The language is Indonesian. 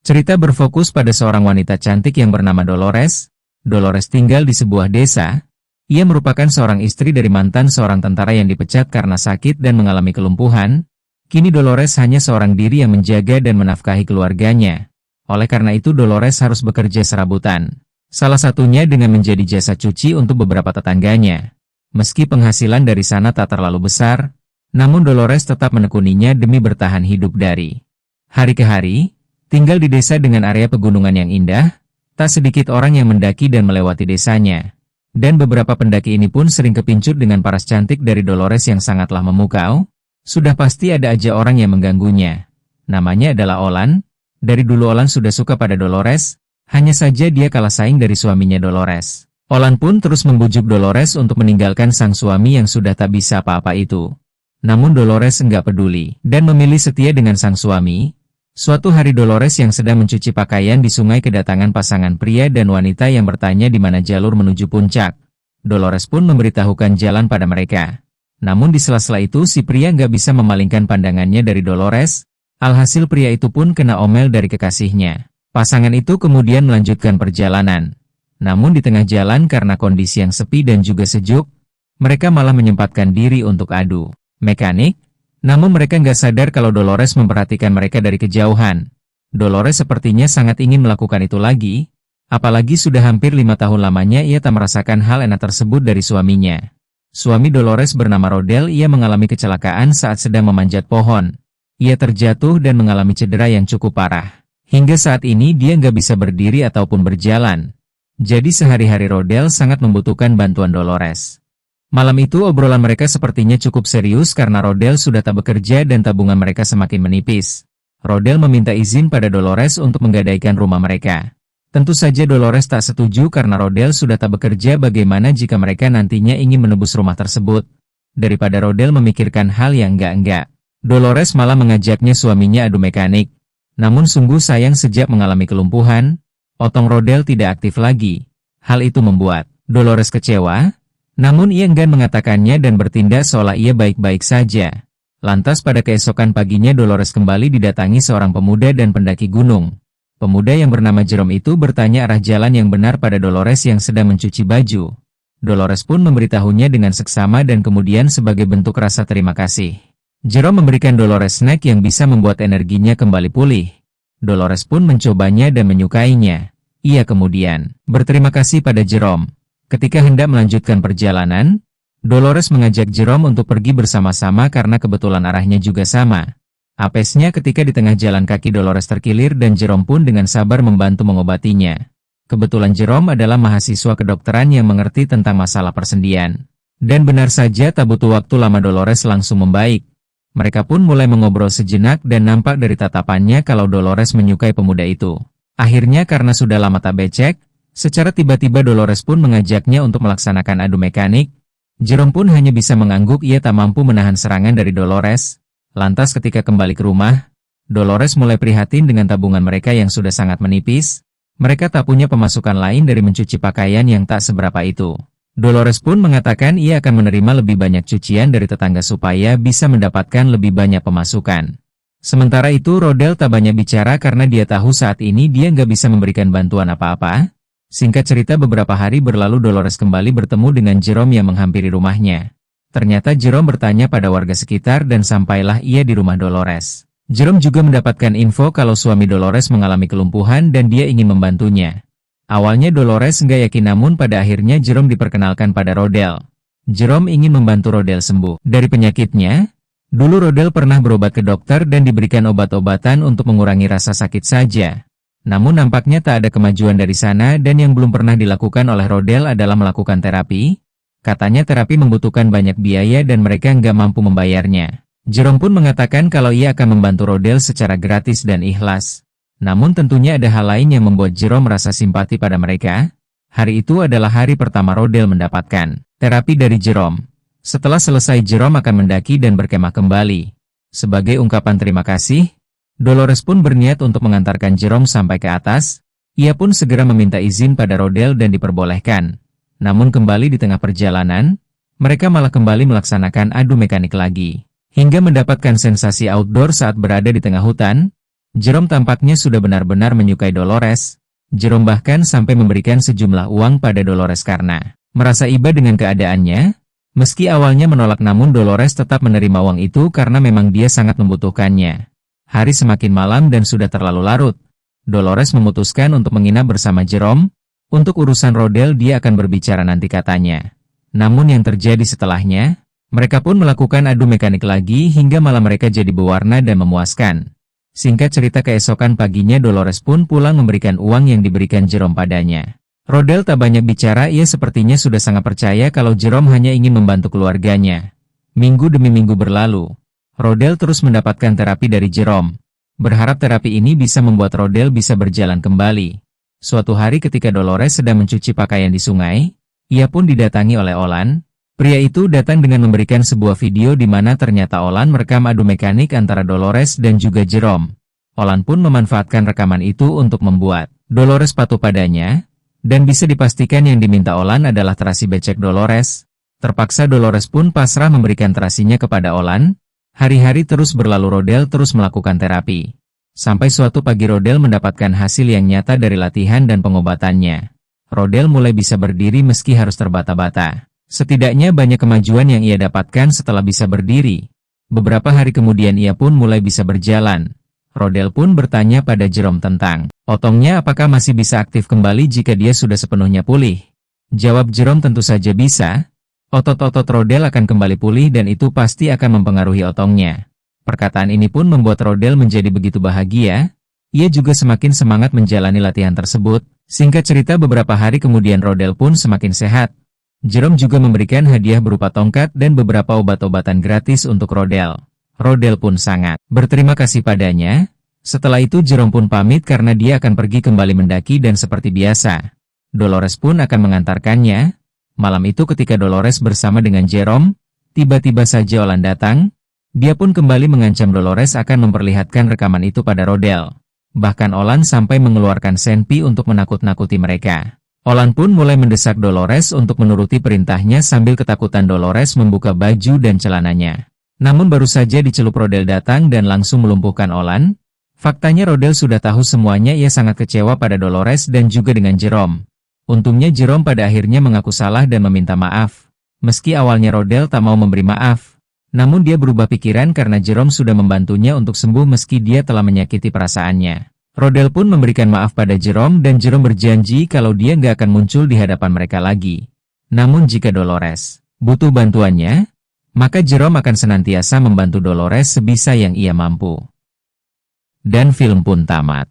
Cerita berfokus pada seorang wanita cantik yang bernama Dolores. Dolores tinggal di sebuah desa. Ia merupakan seorang istri dari mantan seorang tentara yang dipecat karena sakit dan mengalami kelumpuhan. Kini Dolores hanya seorang diri yang menjaga dan menafkahi keluarganya. Oleh karena itu Dolores harus bekerja serabutan. Salah satunya dengan menjadi jasa cuci untuk beberapa tetangganya. Meski penghasilan dari sana tak terlalu besar, namun Dolores tetap menekuninya demi bertahan hidup dari hari ke hari. Tinggal di desa dengan area pegunungan yang indah, tak sedikit orang yang mendaki dan melewati desanya. Dan beberapa pendaki ini pun sering kepincut dengan paras cantik dari Dolores yang sangatlah memukau. Sudah pasti ada aja orang yang mengganggunya. Namanya adalah Olan. Dari dulu Olan sudah suka pada Dolores, hanya saja dia kalah saing dari suaminya Dolores. Olan pun terus membujuk Dolores untuk meninggalkan sang suami yang sudah tak bisa apa-apa itu. Namun Dolores enggak peduli, dan memilih setia dengan sang suami. Suatu hari Dolores yang sedang mencuci pakaian di sungai kedatangan pasangan pria dan wanita yang bertanya di mana jalur menuju puncak. Dolores pun memberitahukan jalan pada mereka. Namun di sela-sela itu si pria nggak bisa memalingkan pandangannya dari Dolores. Alhasil pria itu pun kena omel dari kekasihnya. Pasangan itu kemudian melanjutkan perjalanan. Namun di tengah jalan karena kondisi yang sepi dan juga sejuk, mereka malah menyempatkan diri untuk adu mekanik. Namun mereka nggak sadar kalau Dolores memperhatikan mereka dari kejauhan. Dolores sepertinya sangat ingin melakukan itu lagi, apalagi sudah hampir 5 tahun lamanya ia tak merasakan hal enak tersebut dari suaminya. Suami Dolores bernama Rodel, ia mengalami kecelakaan saat sedang memanjat pohon. Ia terjatuh dan mengalami cedera yang cukup parah. Hingga saat ini dia nggak bisa berdiri ataupun berjalan. Jadi sehari-hari Rodel sangat membutuhkan bantuan Dolores. Malam itu obrolan mereka sepertinya cukup serius karena Rodel sudah tak bekerja dan tabungan mereka semakin menipis. Rodel meminta izin pada Dolores untuk menggadaikan rumah mereka. Tentu saja Dolores tak setuju karena Rodel sudah tak bekerja. Bagaimana jika mereka nantinya ingin menebus rumah tersebut? Daripada Rodel memikirkan hal yang enggak-enggak, Dolores malah mengajaknya suaminya adu mekanik. Namun sungguh sayang sejak mengalami kelumpuhan, otong Rodel tidak aktif lagi. Hal itu membuat Dolores kecewa. Namun ia enggan mengatakannya dan bertindak seolah ia baik-baik saja. Lantas pada keesokan paginya Dolores kembali didatangi seorang pemuda dan pendaki gunung. Pemuda yang bernama Jerome itu bertanya arah jalan yang benar pada Dolores yang sedang mencuci baju. Dolores pun memberitahunya dengan seksama dan kemudian sebagai bentuk rasa terima kasih, Jerome memberikan Dolores snack yang bisa membuat energinya kembali pulih. Dolores pun mencobanya dan menyukainya. Ia kemudian berterima kasih pada Jerome. Ketika hendak melanjutkan perjalanan, Dolores mengajak Jerome untuk pergi bersama-sama karena kebetulan arahnya juga sama. Apesnya ketika di tengah jalan kaki Dolores terkilir dan Jerome pun dengan sabar membantu mengobatinya. Kebetulan Jerome adalah mahasiswa kedokteran yang mengerti tentang masalah persendian. Dan benar saja tak butuh waktu lama Dolores langsung membaik. Mereka pun mulai mengobrol sejenak dan nampak dari tatapannya kalau Dolores menyukai pemuda itu. Akhirnya karena sudah lama tak becek, secara tiba-tiba Dolores pun mengajaknya untuk melaksanakan adu mekanik. Jerome pun hanya bisa mengangguk, ia tak mampu menahan serangan dari Dolores. Lantas ketika kembali ke rumah, Dolores mulai prihatin dengan tabungan mereka yang sudah sangat menipis. Mereka tak punya pemasukan lain dari mencuci pakaian yang tak seberapa itu. Dolores pun mengatakan ia akan menerima lebih banyak cucian dari tetangga supaya bisa mendapatkan lebih banyak pemasukan. Sementara itu Rodel tak banyak bicara karena dia tahu saat ini dia nggak bisa memberikan bantuan apa-apa. Singkat cerita beberapa hari berlalu Dolores kembali bertemu dengan Jerome yang menghampiri rumahnya. Ternyata Jerome bertanya pada warga sekitar dan sampailah ia di rumah Dolores. Jerome juga mendapatkan info kalau suami Dolores mengalami kelumpuhan dan dia ingin membantunya. Awalnya Dolores nggak yakin namun pada akhirnya Jerome diperkenalkan pada Rodel. Jerome ingin membantu Rodel sembuh dari penyakitnya. Dulu Rodel pernah berobat ke dokter dan diberikan obat-obatan untuk mengurangi rasa sakit saja. Namun nampaknya tak ada kemajuan dari sana dan yang belum pernah dilakukan oleh Rodel adalah melakukan terapi. Katanya terapi membutuhkan banyak biaya dan mereka nggak mampu membayarnya. Jerome pun mengatakan kalau ia akan membantu Rodel secara gratis dan ikhlas. Namun tentunya ada hal lain yang membuat Jerome merasa simpati pada mereka. Hari itu adalah hari pertama Rodel mendapatkan terapi dari Jerome. Setelah selesai Jerome akan mendaki dan berkemah kembali. Sebagai ungkapan terima kasih, Dolores pun berniat untuk mengantarkan Jerome sampai ke atas. Ia pun segera meminta izin pada Rodel dan diperbolehkan. Namun kembali di tengah perjalanan, mereka malah kembali melaksanakan adu mekanik lagi. Hingga mendapatkan sensasi outdoor saat berada di tengah hutan. Jerome tampaknya sudah benar-benar menyukai Dolores. Jerome bahkan sampai memberikan sejumlah uang pada Dolores karena merasa iba dengan keadaannya. Meski awalnya menolak, namun Dolores tetap menerima uang itu karena memang dia sangat membutuhkannya. Hari semakin malam dan sudah terlalu larut. Dolores memutuskan untuk menginap bersama Jerome. Untuk urusan Rodel dia akan berbicara nanti katanya. Namun yang terjadi setelahnya, mereka pun melakukan adu mekanik lagi hingga malam mereka jadi berwarna dan memuaskan. Singkat cerita, keesokan paginya Dolores pun pulang memberikan uang yang diberikan Jerome padanya. Rodel tak banyak bicara, ia sepertinya sudah sangat percaya kalau Jerome hanya ingin membantu keluarganya. Minggu demi minggu berlalu. Rodel terus mendapatkan terapi dari Jerome. Berharap terapi ini bisa membuat Rodel bisa berjalan kembali. Suatu hari ketika Dolores sedang mencuci pakaian di sungai, ia pun didatangi oleh Olan. Pria itu datang dengan memberikan sebuah video di mana ternyata Olan merekam adu mekanik antara Dolores dan juga Jerome. Olan pun memanfaatkan rekaman itu untuk membuat Dolores patuh padanya, dan bisa dipastikan yang diminta Olan adalah terasi becek Dolores. Terpaksa Dolores pun pasrah memberikan terasinya kepada Olan. Hari-hari terus berlalu, Rodel terus melakukan terapi. Sampai suatu pagi Rodel mendapatkan hasil yang nyata dari latihan dan pengobatannya. Rodel mulai bisa berdiri meski harus terbata-bata. Setidaknya banyak kemajuan yang ia dapatkan setelah bisa berdiri. Beberapa hari kemudian ia pun mulai bisa berjalan. Rodel pun bertanya pada Jerome tentang otongnya apakah masih bisa aktif kembali jika dia sudah sepenuhnya pulih. Jawab Jerome tentu saja bisa. Otot-otot Rodel akan kembali pulih dan itu pasti akan mempengaruhi otongnya. Perkataan ini pun membuat Rodel menjadi begitu bahagia. Ia juga semakin semangat menjalani latihan tersebut. Singkat cerita, beberapa hari kemudian Rodel pun semakin sehat. Jerome juga memberikan hadiah berupa tongkat dan beberapa obat-obatan gratis untuk Rodel. Rodel pun sangat berterima kasih padanya. Setelah itu Jerome pun pamit karena dia akan pergi kembali mendaki dan seperti biasa, Dolores pun akan mengantarkannya. Malam itu ketika Dolores bersama dengan Jerome, tiba-tiba saja Olan datang. Dia pun kembali mengancam Dolores akan memperlihatkan rekaman itu pada Rodel. Bahkan Olan sampai mengeluarkan senpi untuk menakut-nakuti mereka. Olan pun mulai mendesak Dolores untuk menuruti perintahnya sambil ketakutan Dolores membuka baju dan celananya. Namun baru saja dicelup Rodel datang dan langsung melumpuhkan Olan. Faktanya Rodel sudah tahu semuanya, ia sangat kecewa pada Dolores dan juga dengan Jerome. Untungnya Jerome pada akhirnya mengaku salah dan meminta maaf. Meski awalnya Rodel tak mau memberi maaf, namun dia berubah pikiran karena Jerome sudah membantunya untuk sembuh meski dia telah menyakiti perasaannya. Rodel pun memberikan maaf pada Jerome dan Jerome berjanji kalau dia nggak akan muncul di hadapan mereka lagi. Namun jika Dolores butuh bantuannya, maka Jerome akan senantiasa membantu Dolores sebisa yang ia mampu. Dan film pun tamat.